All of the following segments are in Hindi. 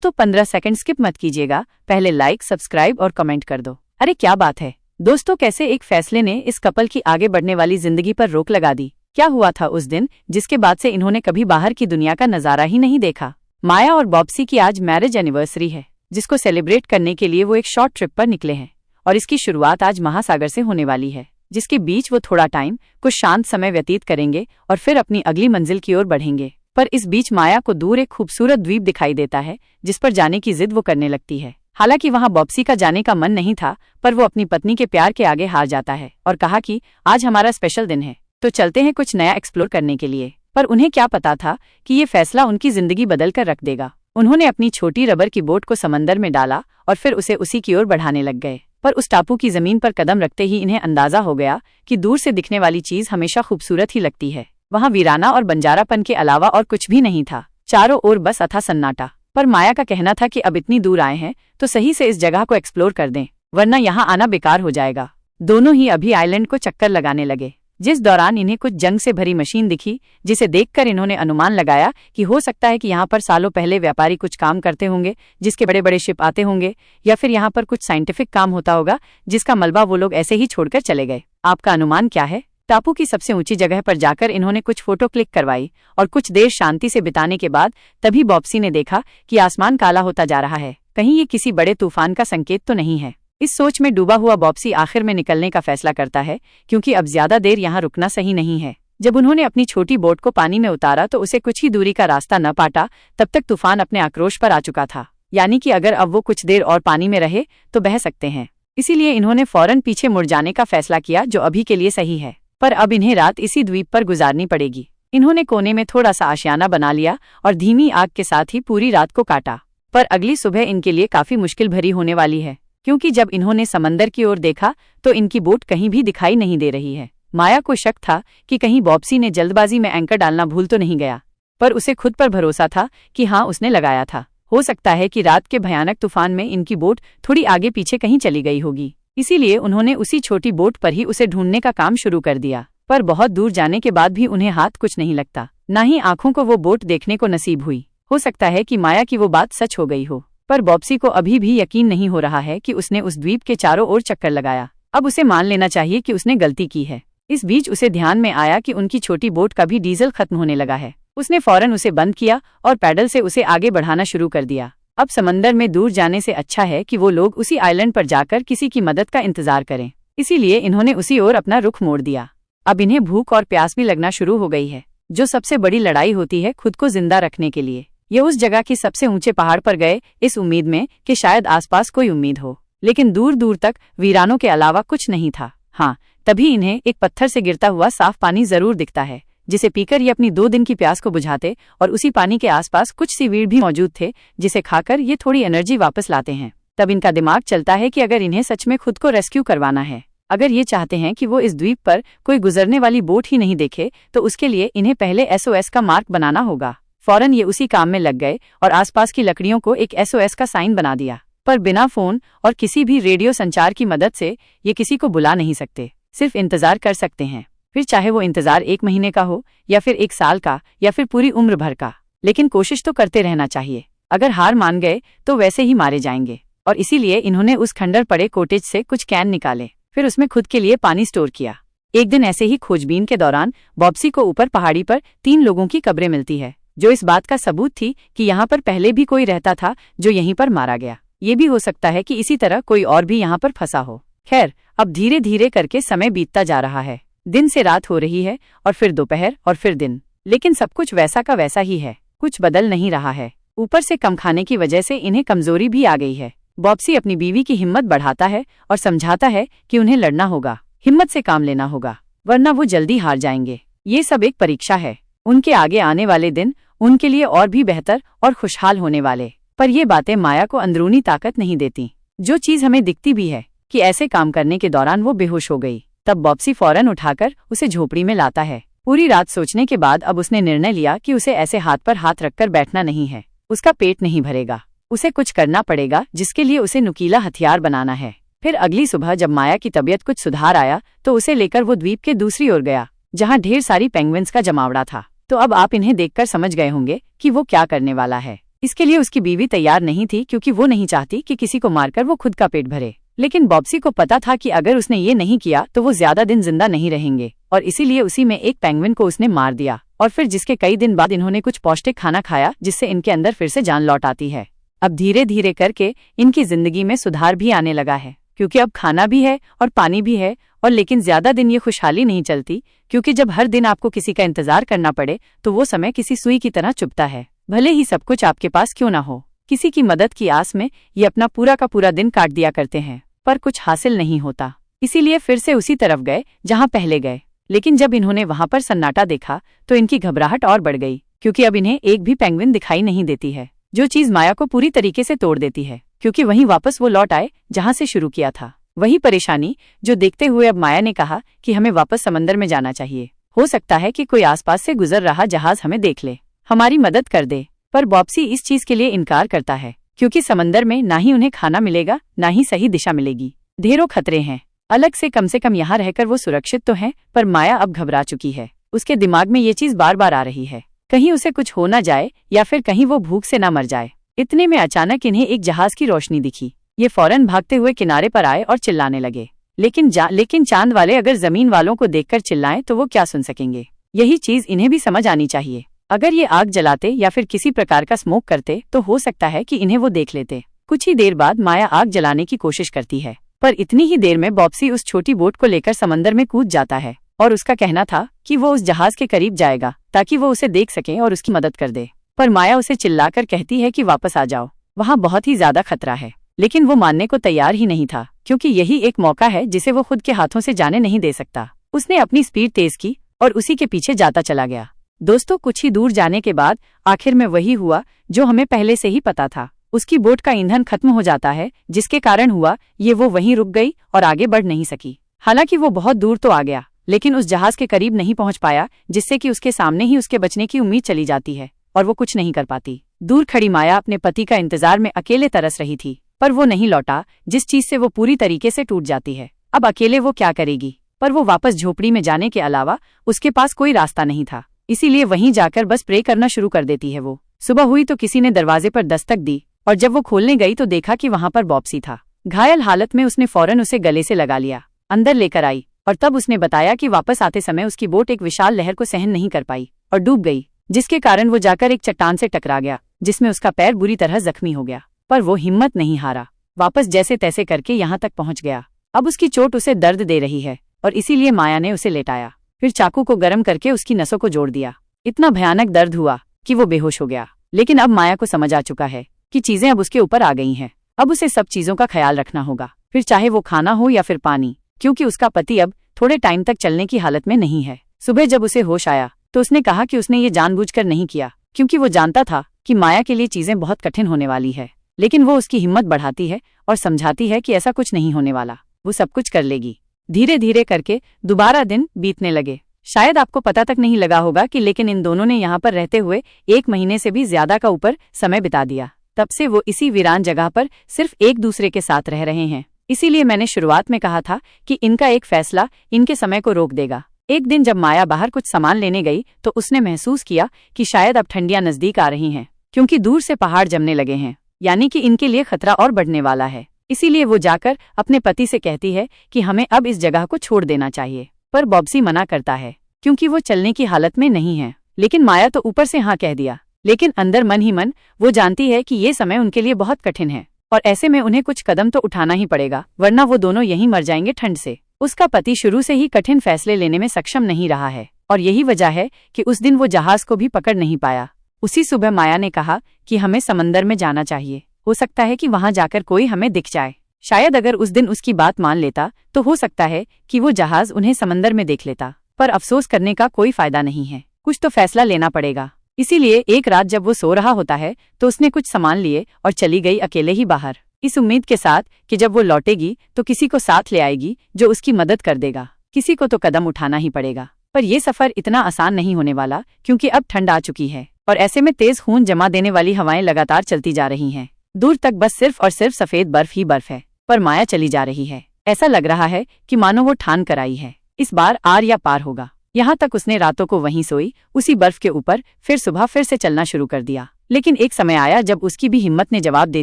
तो 15 सेकंड स्किप मत कीजिएगा, पहले लाइक, सब्सक्राइब और कमेंट कर दो। अरे क्या बात है दोस्तों, कैसे एक फैसले ने इस कपल की आगे बढ़ने वाली जिंदगी पर रोक लगा दी। क्या हुआ था उस दिन जिसके बाद से इन्होंने कभी बाहर की दुनिया का नजारा ही नहीं देखा। माया और बॉब्सी की आज मैरिज एनिवर्सरी है, जिसको सेलिब्रेट करने के लिए वो एक शॉर्ट ट्रिप पर निकले हैं और इसकी शुरुआत आज महासागर से होने वाली है, जिसके बीच वो थोड़ा टाइम, कुछ शांत समय व्यतीत करेंगे और फिर अपनी अगली मंजिल की ओर बढ़ेंगे। पर इस बीच माया को दूर एक खूबसूरत द्वीप दिखाई देता है, जिस पर जाने की जिद वो करने लगती है। हालांकि वहां बॉब्सी का जाने का मन नहीं था, पर वो अपनी पत्नी के प्यार के आगे हार जाता है और कहा कि आज हमारा स्पेशल दिन है, तो चलते हैं कुछ नया एक्सप्लोर करने के लिए। पर उन्हें क्या पता था कि ये फैसला उनकी जिंदगी बदल कर रख देगा। उन्होंने अपनी छोटी रबर की बोट को समंदर में डाला और फिर उसे उसी की ओर बढ़ाने लग गए। पर उस टापू की जमीन पर कदम रखते ही इन्हें अंदाजा हो गया कि दूर से दिखने वाली चीज हमेशा खूबसूरत ही लगती है। वहां वीराना और बंजारापन के अलावा और कुछ भी नहीं था, चारों ओर बस अथा सन्नाटा। पर माया का कहना था कि अब इतनी दूर आए हैं तो सही से इस जगह को एक्सप्लोर कर दें, वरना यहाँ आना बेकार हो जाएगा। दोनों ही अभी आइलैंड को चक्कर लगाने लगे, जिस दौरान इन्हें कुछ जंग से भरी मशीन दिखी, जिसे देखकर इन्होंने अनुमान लगाया कि हो सकता है कि यहाँ पर सालों पहले व्यापारी कुछ काम करते होंगे, जिसके बड़े बड़े शिप आते होंगे, या फिर यहाँ पर कुछ साइंटिफिक काम होता होगा जिसका मलबा वो लोग ऐसे ही छोड़कर चले गए। आपका अनुमान क्या है? टापू की सबसे ऊंची जगह पर जाकर इन्होंने कुछ फोटो क्लिक करवाई और कुछ देर शांति से बिताने के बाद तभी बॉब्सी ने देखा कि आसमान काला होता जा रहा है। कहीं ये किसी बड़े तूफान का संकेत तो नहीं है। इस सोच में डूबा हुआ बॉब्सी आखिर में निकलने का फैसला करता है, क्योंकि अब ज्यादा देर यहाँ रुकना सही नहीं है। जब उन्होंने अपनी छोटी बोट को पानी में उतारा तो उसे कुछ ही दूरी का रास्ता न पाटा, तब तक तूफान अपने आक्रोश पर आ चुका था। यानी कि अगर अब वो कुछ देर और पानी में रहे तो बह सकते हैं। इसीलिए इन्होंने फौरन पीछे मुड़ जाने का फैसला किया, जो अभी के लिए सही है। पर अब इन्हें रात इसी द्वीप पर गुजारनी पड़ेगी। इन्होंने कोने में थोड़ा सा आशियाना बना लिया और धीमी आग के साथ ही पूरी रात को काटा। पर अगली सुबह इनके लिए काफी मुश्किल भरी होने वाली है, क्योंकि जब इन्होंने समंदर की ओर देखा तो इनकी बोट कहीं भी दिखाई नहीं दे रही है। माया को शक था कि कहीं बॉब्सी ने जल्दबाजी में एंकर डालना भूल तो नहीं गया, पर उसे खुद पर भरोसा था कि हाँ, उसने लगाया था। हो सकता है कि रात के भयानक तूफान में इनकी बोट थोड़ी आगे पीछे कहीं चली गई होगी, इसीलिए उन्होंने उसी छोटी बोट पर ही उसे ढूंढने का काम शुरू कर दिया। पर बहुत दूर जाने के बाद भी उन्हें हाथ कुछ नहीं लगता, न ही आंखों को वो बोट देखने को नसीब हुई। हो सकता है कि माया की वो बात सच हो गई हो, पर बॉब्सी को अभी भी यकीन नहीं हो रहा है कि उसने उस द्वीप के चारों ओर चक्कर लगाया। अब उसे मान लेना चाहिए कि उसने गलती की है। इस बीच उसे ध्यान में आया कि उनकी छोटी बोट का भी डीजल खत्म होने लगा है। उसने फौरन उसे बंद किया और पैडल से उसे आगे बढ़ाना शुरू कर दिया। अब समंदर में दूर जाने से अच्छा है कि वो लोग उसी आइलैंड पर जाकर किसी की मदद का इंतजार करें, इसीलिए इन्होंने उसी ओर अपना रुख मोड़ दिया। अब इन्हें भूख और प्यास भी लगना शुरू हो गई है, जो सबसे बड़ी लड़ाई होती है खुद को जिंदा रखने के लिए। ये उस जगह के सबसे ऊंचे पहाड़ पर गए, इस उम्मीद में कि शायद आसपास कोई उम्मीद हो, लेकिन दूर दूर तक वीरानों के अलावा कुछ नहीं था। हाँ, तभी इन्हें एक पत्थर से गिरता हुआ साफ पानी जरूर दिखता है, जिसे पीकर ये अपनी 2 दिन की प्यास को बुझाते, और उसी पानी के आसपास कुछ सीवीड भी मौजूद थे, जिसे खाकर ये थोड़ी एनर्जी वापस लाते हैं। तब इनका दिमाग चलता है कि अगर इन्हें सच में खुद को रेस्क्यू करवाना है, अगर ये चाहते हैं कि वो इस द्वीप पर कोई गुजरने वाली बोट ही नहीं देखे, तो उसके लिए इन्हें पहले SOS का मार्क बनाना होगा। फौरन ये उसी काम में लग गए और आसपास की लकड़ियों को एक SOS का साइन बना दिया। पर बिना फोन और किसी भी रेडियो संचार की मदद से ये किसी को बुला नहीं सकते, सिर्फ इंतजार कर सकते हैं। फिर चाहे वो इंतजार 1 महीने का हो, या फिर 1 साल का, या फिर पूरी उम्र भर का, लेकिन कोशिश तो करते रहना चाहिए। अगर हार मान गए तो वैसे ही मारे जाएंगे। और इसीलिए इन्होंने उस खंडर पड़े कॉटेज से कुछ कैन निकाले, फिर उसमें खुद के लिए पानी स्टोर किया। एक दिन ऐसे ही खोजबीन के दौरान बॉब्सी को ऊपर पहाड़ी पर 3 लोगों की कब्रें मिलती है, जो इस बात का सबूत थी कि यहाँ पर पहले भी कोई रहता था जो यहीं पर मारा गया। ये भी हो सकता है कि इसी तरह कोई और भी यहाँ पर फंसा हो। खैर, अब धीरे धीरे करके समय बीतता जा रहा है। दिन से रात हो रही है और फिर दोपहर और फिर दिन, लेकिन सब कुछ वैसा का वैसा ही है, कुछ बदल नहीं रहा है। ऊपर से कम खाने की वजह से इन्हें कमजोरी भी आ गई है। बॉब्सी अपनी बीवी की हिम्मत बढ़ाता है और समझाता है कि उन्हें लड़ना होगा, हिम्मत से काम लेना होगा, वरना वो जल्दी हार जाएंगे। ये सब एक परीक्षा है, उनके आगे आने वाले दिन उनके लिए और भी बेहतर और खुशहाल होने वाले। पर ये बातें माया को अंदरूनी ताकत नहीं देती। जो चीज हमें दिखती भी है कि ऐसे काम करने के दौरान वो बेहोश हो गई, तब बॉब्सी फौरन उठाकर उसे झोपड़ी में लाता है। पूरी रात सोचने के बाद अब उसने निर्णय लिया कि उसे ऐसे हाथ पर हाथ रखकर बैठना नहीं है। उसका पेट नहीं भरेगा, उसे कुछ करना पड़ेगा, जिसके लिए उसे नुकीला हथियार बनाना है। फिर अगली सुबह जब माया की तबीयत कुछ सुधार आया तो उसे लेकर वो द्वीप के दूसरी ओर गया, जहाँ ढेर सारी पेंगुइन्स का जमावड़ा था। तो अब आप इन्हें देखकर समझ गए होंगे कि वो क्या करने वाला है। इसके लिए उसकी बीवी तैयार नहीं थी, क्योंकि वो नहीं चाहती कि किसी को मारकर वो खुद का पेट भरे। लेकिन बॉब्सी को पता था कि अगर उसने ये नहीं किया तो वो ज्यादा दिन जिंदा नहीं रहेंगे, और इसीलिए उसी में एक पेंगुइन को उसने मार दिया। और फिर जिसके कई दिन बाद इन्होंने कुछ पौष्टिक खाना खाया, जिससे इनके अंदर फिर से जान लौट आती है। अब धीरे धीरे करके इनकी जिंदगी में सुधार भी आने लगा है, क्योंकि अब खाना भी है और पानी भी है। और लेकिन ज्यादा दिन ये खुशहाली नहीं चलती, क्योंकि जब हर दिन आपको किसी का इंतजार करना पड़े तो वो समय किसी सुई की तरह चुभता है। भले ही सब कुछ आपके पास क्यों ना हो, किसी की मदद की आस में ये अपना पूरा का पूरा दिन काट दिया करते हैं, पर कुछ हासिल नहीं होता। इसीलिए फिर से उसी तरफ गए जहां पहले गए। लेकिन जब इन्होंने वहां पर सन्नाटा देखा तो इनकी घबराहट और बढ़ गई, क्योंकि अब इन्हें एक भी पेंगुइन दिखाई नहीं देती है, जो चीज माया को पूरी तरीके से तोड़ देती है, क्योंकि वहीं वापस वो लौट आए जहां से शुरू किया था। वही परेशानी जो देखते हुए अब माया ने कहा कि हमें वापस समंदर में जाना चाहिए। हो सकता है कि कोई आसपास से गुजर रहा जहाज हमें देख ले, हमारी मदद कर दे। पर बॉब्सी इस चीज के लिए इनकार करता है, क्योंकि समंदर में ना ही उन्हें खाना मिलेगा, ना ही सही दिशा मिलेगी। ढेरों खतरे हैं। अलग से कम यहाँ रहकर वो सुरक्षित तो हैं, पर माया अब घबरा चुकी है। उसके दिमाग में ये चीज बार बार आ रही है, कहीं उसे कुछ हो न जाए या फिर कहीं वो भूख से न मर जाए। इतने में अचानक इन्हें एक जहाज की रोशनी दिखी। ये फौरन भागते हुए किनारे पर आए और चिल्लाने लगे। लेकिन चांद वाले अगर जमीन वालों को देखकर चिल्लाएं तो वो क्या सुन सकेंगे। यही चीज इन्हें भी समझ आनी चाहिए। अगर ये आग जलाते या फिर किसी प्रकार का स्मोक करते तो हो सकता है कि इन्हें वो देख लेते। कुछ ही देर बाद माया आग जलाने की कोशिश करती है, पर इतनी ही देर में बॉब्सी उस छोटी बोट को लेकर समंदर में कूद जाता है। और उसका कहना था कि वो उस जहाज के करीब जाएगा ताकि वो उसे देख सके और उसकी मदद कर दे। पर माया उसे चिल्लाकर कहती है कि वापस आ जाओ, वहाँ बहुत ही ज्यादा खतरा है। लेकिन वो मानने को तैयार ही नहीं था, क्योंकि यही एक मौका है जिसे वो खुद के हाथों से जाने नहीं दे सकता। उसने अपनी स्पीड तेज की और उसी के पीछे जाता चला गया। दोस्तों, कुछ ही दूर जाने के बाद आखिर में वही हुआ जो हमें पहले से ही पता था। उसकी बोट का ईंधन खत्म हो जाता है, जिसके कारण हुआ ये वो वहीं रुक गई और आगे बढ़ नहीं सकी। हालांकि वो बहुत दूर तो आ गया, लेकिन उस जहाज के करीब नहीं पहुंच पाया, जिससे कि उसके सामने ही उसके बचने की उम्मीद चली जाती है और वो कुछ नहीं कर पाती। दूर खड़ी माया अपने पति का इंतजार में अकेले तरस रही थी, पर वो नहीं लौटा, जिस चीज से वो पूरी तरीके से टूट जाती है। अब अकेले वो क्या करेगी। पर वो वापस झोपड़ी में जाने के अलावा उसके पास कोई रास्ता नहीं था, इसीलिए वहीं जाकर बस प्रे करना शुरू कर देती है। वो सुबह हुई तो किसी ने दरवाजे पर दस्तक दी, और जब वो खोलने गई तो देखा कि वहां पर बॉब्सी था। घायल हालत में उसने फौरन उसे गले से लगा लिया, अंदर लेकर आई, और तब उसने बताया कि वापस आते समय उसकी बोट एक विशाल लहर को सहन नहीं कर पाई और डूब गई, जिसके कारण वो जाकर एक चट्टान से टकरा गया, जिसमें उसका पैर बुरी तरह जख्मी हो गया। पर वो हिम्मत नहीं हारा, वापस जैसे तैसे करके यहाँ तक पहुंच गया। अब उसकी चोट उसे दर्द दे रही है, और इसीलिए माया ने उसे लेटाया, फिर चाकू को गर्म करके उसकी नसों को जोड़ दिया। इतना भयानक दर्द हुआ कि वो बेहोश हो गया। लेकिन अब माया को समझ आ चुका है कि चीजें अब उसके ऊपर आ गई हैं। अब उसे सब चीजों का ख्याल रखना होगा, फिर चाहे वो खाना हो या फिर पानी, क्योंकि उसका पति अब थोड़े टाइम तक चलने की हालत में नहीं है। सुबह जब उसे होश आया तो उसने कहा कि उसने ये जानबूझकर नहीं किया, क्योंकि वो जानता था कि माया के लिए चीजें बहुत कठिन होने वाली है। लेकिन वो उसकी हिम्मत बढ़ाती है और समझाती है कि ऐसा कुछ नहीं होने वाला, वो सब कुछ कर लेगी। धीरे धीरे करके दोबारा दिन बीतने लगे। शायद आपको पता तक नहीं लगा होगा कि लेकिन इन दोनों ने यहाँ पर रहते हुए 1 महीने से भी ज्यादा का ऊपर समय बिता दिया। तब से वो इसी वीरान जगह पर सिर्फ एक दूसरे के साथ रह रहे हैं। इसीलिए मैंने शुरुआत में कहा था कि इनका एक फैसला इनके समय को रोक देगा। एक दिन जब माया बाहर कुछ सामान लेने गई तो उसने महसूस किया कि शायद अब ठंडियां नजदीक आ रही हैं, क्योंकि दूर से पहाड़ जमने लगे हैं, यानी कि इनके लिए खतरा और बढ़ने वाला है। इसीलिए वो जाकर अपने पति से कहती है कि हमें अब इस जगह को छोड़ देना चाहिए। पर बॉब्सी मना करता है, क्योंकि वो चलने की हालत में नहीं है। लेकिन माया तो ऊपर से हाँ कह दिया, लेकिन अंदर मन ही मन वो जानती है कि ये समय उनके लिए बहुत कठिन है, और ऐसे में उन्हें कुछ कदम तो उठाना ही पड़ेगा, वरना वो दोनों यहीं मर जाएंगे ठंड से। उसका पति शुरू से ही कठिन फैसले लेने में सक्षम नहीं रहा है, और यही वजह है कि उस दिन वो जहाज को भी पकड़ नहीं पाया। उसी सुबह माया ने कहा कि हमें समंदर में जाना चाहिए, हो सकता है कि वहां जाकर कोई हमें दिख जाए। शायद अगर उस दिन उसकी बात मान लेता तो हो सकता है कि वो जहाज उन्हें समंदर में देख लेता। पर अफसोस करने का कोई फायदा नहीं है, कुछ तो फैसला लेना पड़ेगा। इसीलिए एक रात जब वो सो रहा होता है तो उसने कुछ सामान लिए और चली गई अकेले ही बाहर, इस उम्मीद के साथ कि जब वो लौटेगी तो किसी को साथ ले आएगी जो उसकी मदद कर देगा। किसी को तो कदम उठाना ही पड़ेगा। पर यह सफर इतना आसान नहीं होने वाला, क्योंकि अब ठंड आ चुकी है और ऐसे में तेज खून जमा देने वाली हवाएं लगातार चलती जा रही हैं। दूर तक बस सिर्फ और सिर्फ सफेद बर्फ ही बर्फ है। पर माया चली जा रही है। ऐसा लग रहा है कि मानो वो ठान कर आई है, इस बार आर या पार होगा। यहाँ तक उसने रातों को वहीं सोई, उसी बर्फ के ऊपर। फिर सुबह फिर से चलना शुरू कर दिया। लेकिन एक समय आया जब उसकी भी हिम्मत ने जवाब दे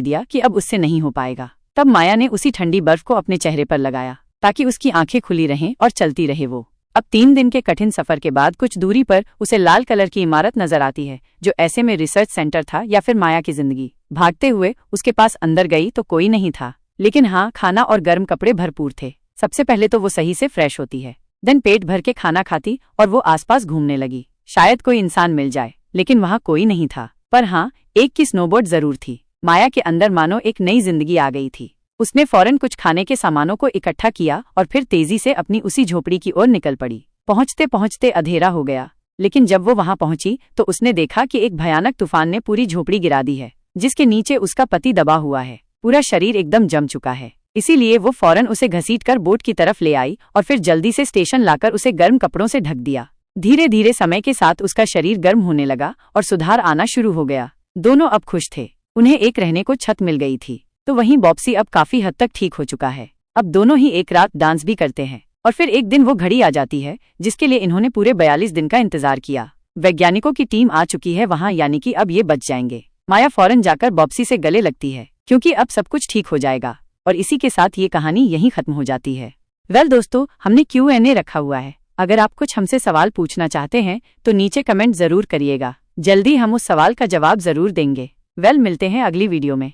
दिया कि अब उससे नहीं हो पाएगा। तब माया ने उसी ठंडी बर्फ को अपने चेहरे पर लगाया ताकि उसकी आंखें खुली रहें और चलती रहे वो। अब 3 दिन के कठिन सफर के बाद कुछ दूरी पर उसे लाल कलर की इमारत नजर आती है, जो ऐसे में रिसर्च सेंटर था या फिर माया की जिंदगी। भागते हुए उसके पास अंदर गई तो कोई नहीं था, लेकिन हाँ, खाना और गर्म कपड़े भरपूर थे। सबसे पहले तो वो सही से फ्रेश होती है, देन पेट भर के खाना खाती और वो आसपास घूमने लगी, शायद कोई इंसान मिल जाए। लेकिन वहाँ कोई नहीं था, पर हाँ, एक की स्नोबोर्ड जरूर थी। माया के अंदर मानो एक नई जिंदगी आ गई थी। उसने फौरन कुछ खाने के सामानों को इकट्ठा किया और फिर तेजी से अपनी उसी झोपड़ी की ओर निकल पड़ी। पहुंचते पहुंचते अंधेरा हो गया, लेकिन जब वो वहां पहुंची तो उसने देखा कि एक भयानक तूफान ने पूरी झोपड़ी गिरा दी है, जिसके नीचे उसका पति दबा हुआ है। पूरा शरीर एकदम जम चुका है, इसीलिए वो फौरन उसे घसीटकर बोट की तरफ ले आई और फिर जल्दी से स्टेशन लाकर उसे गर्म कपड़ों से ढक दिया। धीरे धीरे समय के साथ उसका शरीर गर्म होने लगा और सुधार आना शुरू हो गया। दोनों अब खुश थे, उन्हें एक रहने को छत मिल गई थी। तो वहीं बॉब्सी अब काफी हद तक ठीक हो चुका है। अब दोनों ही एक रात डांस भी करते हैं और फिर एक दिन वो घड़ी आ जाती है जिसके लिए इन्होंने पूरे 42 दिन का इंतजार किया। वैज्ञानिकों की टीम आ चुकी है वहां, यानी कि अब ये बच जाएंगे। माया फौरन जाकर बॉब्सी से गले लगती है क्योंकि अब सब कुछ ठीक हो जाएगा। और इसी के साथ ये कहानी यहीं खत्म हो जाती है। वेल दोस्तों, हमने Q&A रखा हुआ है। अगर आप कुछ हमसे सवाल पूछना चाहते हैं तो नीचे कमेंट जरूर करिएगा, जल्दी हम उस सवाल का जवाब जरूर देंगे। वेल, मिलते हैं अगली वीडियो में।